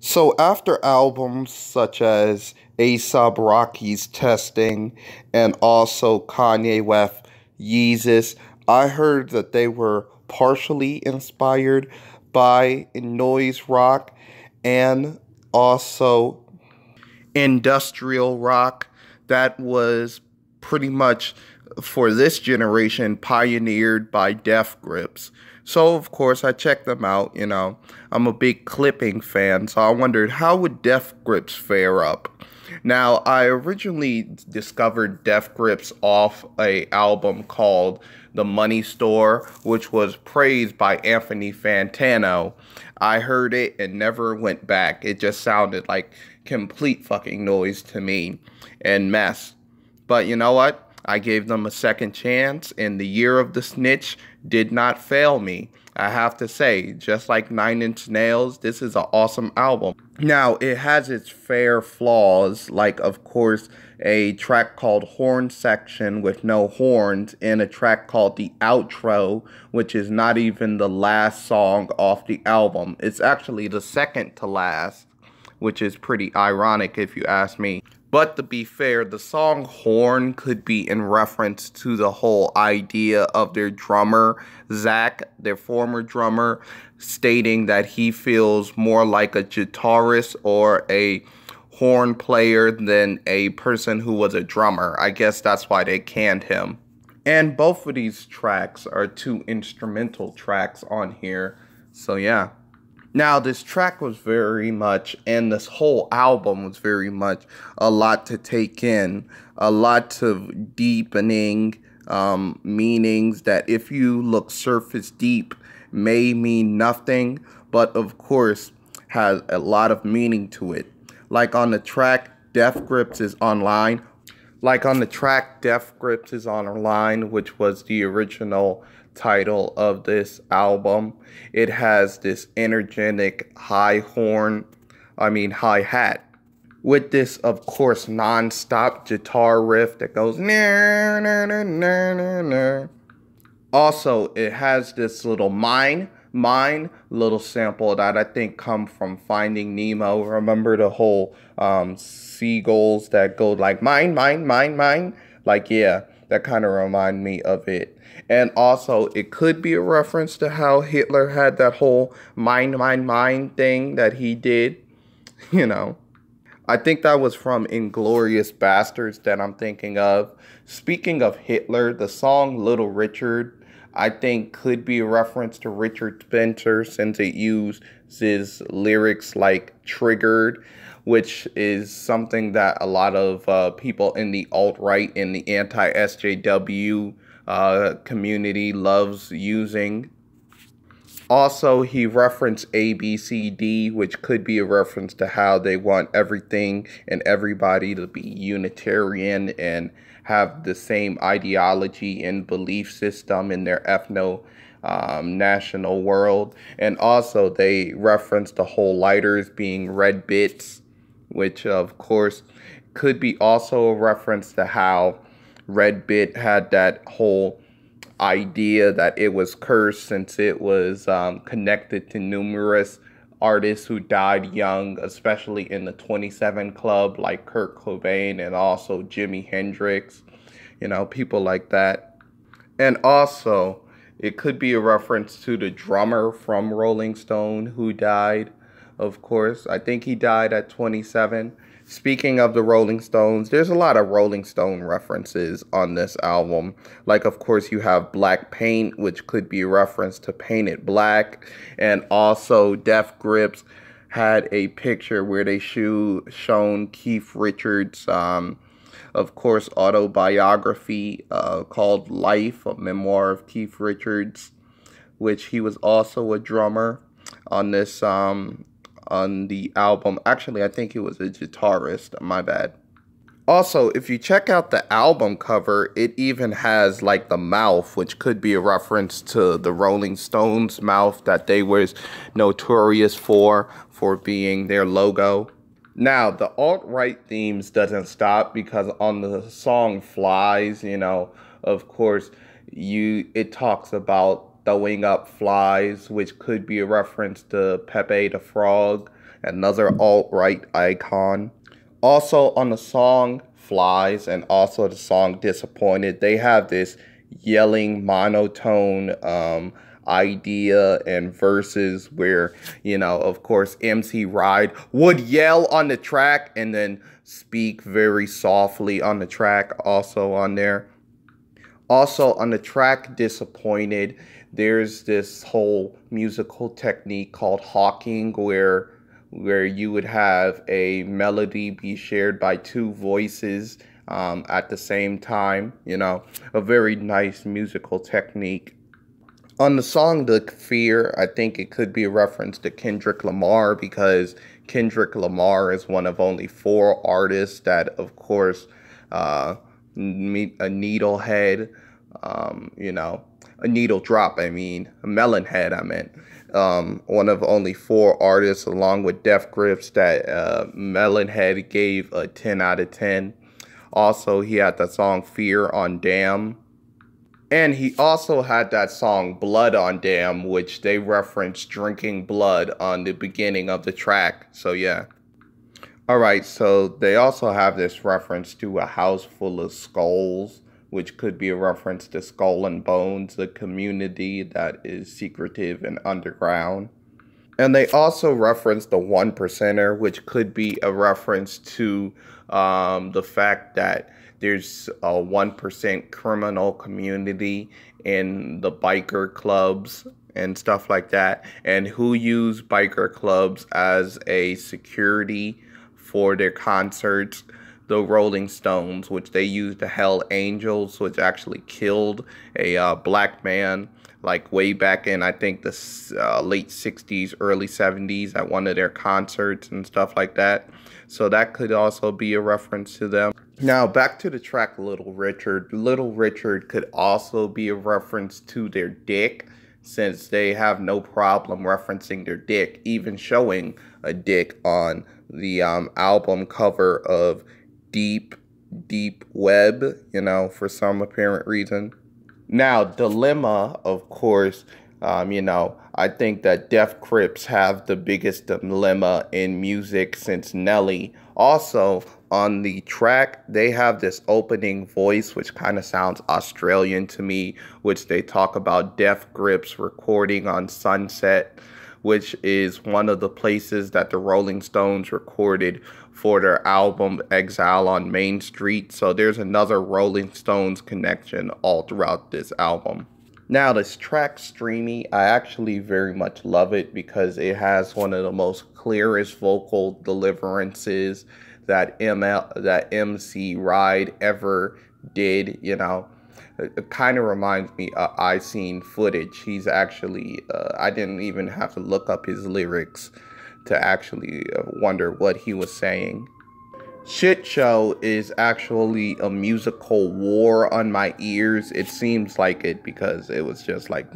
So after albums such as A$AP Rocky's Testing and also Kanye West Yeezus, I heard that they were partially inspired by noise rock and also industrial rock that was pretty much for this generation pioneered by Def Grips. So of course I checked them out, I'm a big clipping fan, so I wondered how would Def Grips fare up. Now, I originally discovered Def Grips off a album called The Money Store, which was praised by Anthony Fantano. I heard it and never went back. It just sounded like complete fucking noise to me and mess. But you know what? I gave them a second chance, and the Year of the Snitch did not fail me. I have to say, just like Nine Inch Nails, this is an awesome album. Now, it has its fair flaws, like, of course, a track called Horn Section with no horns, and a track called The Outro, which is not even the last song off the album. It's actually the second to last, which is pretty ironic if you ask me. But to be fair, the song Horn could be in reference to the whole idea of their drummer, Zach, their former drummer, stating that he feels more like a guitarist or a horn player than a person who was a drummer. I guess that's why they canned him. And both of these tracks are two instrumental tracks on here. So yeah. Now, this track was very much, and this whole album was very much a lot to take in, a lot of deepening meanings that if you look surface deep may mean nothing, but of course has a lot of meaning to it. Like on the track, Def Grips is Online. Which was the original title of this album. It has this energetic hi-hat with this, of course, non-stop guitar riff that goes na na na na na na. Also, it has this little mine little sample that I think come from Finding Nemo. Remember the whole seagulls that go like mine? Like, yeah, that kind of remind me of it. And also, it could be a reference to how Hitler had that whole mine thing that he did, I think that was from Inglourious Bastards that I'm thinking of. Speaking of Hitler, the song Little Richard, I think could be a reference to Richard Spencer since it uses lyrics like triggered, which is something that a lot of people in the alt-right and the anti-SJW community loves using. Also, he referenced ABCD, which could be a reference to how they want everything and everybody to be Unitarian and have the same ideology and belief system in their national world. And also, they referenced the whole lighters being red bits, which, of course, could be also a reference to how Red Bit had that whole idea that it was cursed since it was connected to numerous artists who died young, especially in the 27 Club, like Kurt Cobain and also Jimi Hendrix, people like that. And also, it could be a reference to the drummer from Rolling Stone who died, of course. I think he died at 27. Speaking of the Rolling Stones, there's a lot of Rolling Stone references on this album. Like, of course, you have Black Paint, which could be a reference to Paint It Black. And also, Def Grips had a picture where they shown Keith Richards' of course, autobiography called Life, a memoir of Keith Richards, which he was also a drummer on this on the album. Actually, I think he was a guitarist, my bad. Also, if you check out the album cover, it even has like the mouth, which could be a reference to the Rolling Stones mouth that they was notorious for being their logo. Now, the alt-right themes doesn't stop because on the song Flies, of course, it talks about throwing up flies, which could be a reference to Pepe the Frog. another alt-right icon. Also on the song Flies and also the song Disappointed, they have this yelling monotone idea and verses where, of course, MC Ride would yell on the track and then speak very softly on the track also on there. Also on the track Disappointed, there's this whole musical technique called hawking where you would have a melody be shared by two voices at the same time, a very nice musical technique. On the song The Fear, I think it could be a reference to Kendrick Lamar because Kendrick Lamar is one of only 4 artists that, of course, meet a needlehead, a needle drop, a melon head, one of only 4 artists along with Def Grips that Melonhead gave a 10 out of 10. Also, he had the song Fear on Damn. And he also had that song Blood on Damn, which they referenced drinking blood on the beginning of the track. So yeah. Alright, so they also have this reference to a house full of skulls, which could be a reference to Skull and Bones, the community that is secretive and underground. And they also reference the 1%er, which could be a reference to the fact that there's a 1% criminal community in the biker clubs and stuff like that, and who use biker clubs as a security for their concerts. The Rolling Stones, which they used the Hell Angels, which actually killed a black man like way back in, I think, the late 60s, early 70s at one of their concerts and stuff like that. So that could also be a reference to them. Now, back to the track Little Richard. Little Richard could also be a reference to their dick, since they have no problem referencing their dick, even showing a dick on the album cover of Deep Web, for some apparent reason. Now, Dilemma, of course, I think that Def Crips have the biggest dilemma in music since Nelly. Also, on the track, they have this opening voice, which kind of sounds Australian to me, which they talk about Def Grips recording on Sunset, which is one of the places that the Rolling Stones recorded for their album Exile on Main Street. So there's another Rolling Stones connection all throughout this album. Now, this track Streamy, I actually very much love it because it has one of the most clearest vocal deliverances that MC Ride ever did, It kind of reminds me of I Seen Footage. He's actually, I didn't even have to look up his lyrics to actually wonder what he was saying. Shit Show is actually a musical war on my ears. It seems like it because it was just like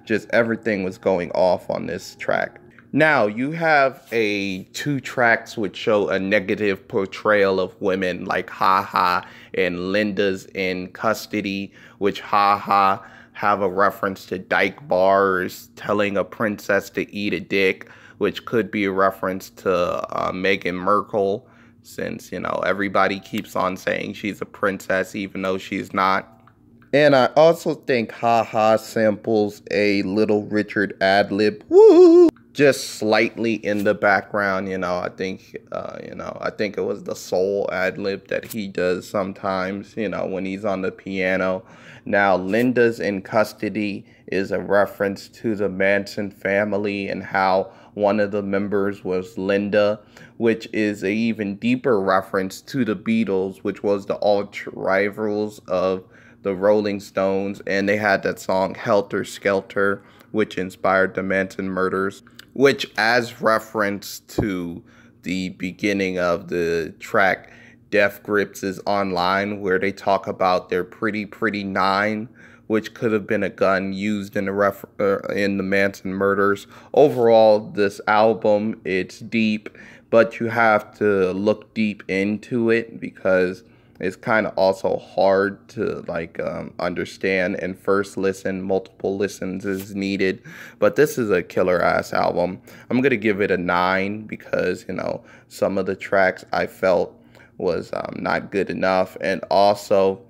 just everything was going off on this track. Now, you have 2 tracks which show a negative portrayal of women, like Ha Ha and Linda's in Custody, which Ha Ha have a reference to dyke bars, telling a princess to eat a dick, which could be a reference to Meghan Markle, since, everybody keeps on saying she's a princess even though she's not. And I also think Ha Ha samples a Little Richard ad-lib. Woo! Just slightly in the background, I think it was the soul ad-lib that he does sometimes, when he's on the piano. Now, Linda's in Custody is a reference to the Manson family and how one of the members was Linda, which is an even deeper reference to the Beatles, which was the arch rivals of the Rolling Stones, and they had that song Helter Skelter, which inspired the Manson murders, which, as reference to the beginning of the track Def Grips is Online, where they talk about their Pretty Pretty 9, which could have been a gun used in the Manson murders. Overall, this album, it's deep, but you have to look deep into it because It's kind of also hard to like understand in first listen. Multiple listens is needed, but this is a killer ass album. I'm gonna give it a 9 because, you know, some of the tracks I felt was not good enough, and also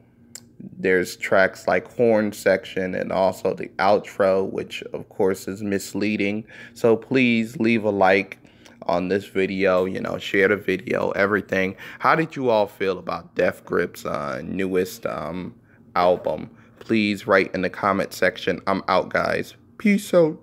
there's tracks like horn section and also the outro, which of course is misleading. So please leave a like on this video, you know, share the video, everything. How did you all feel about Def Grip's newest album? Please write in the comment section. I'm out, guys. Peace out.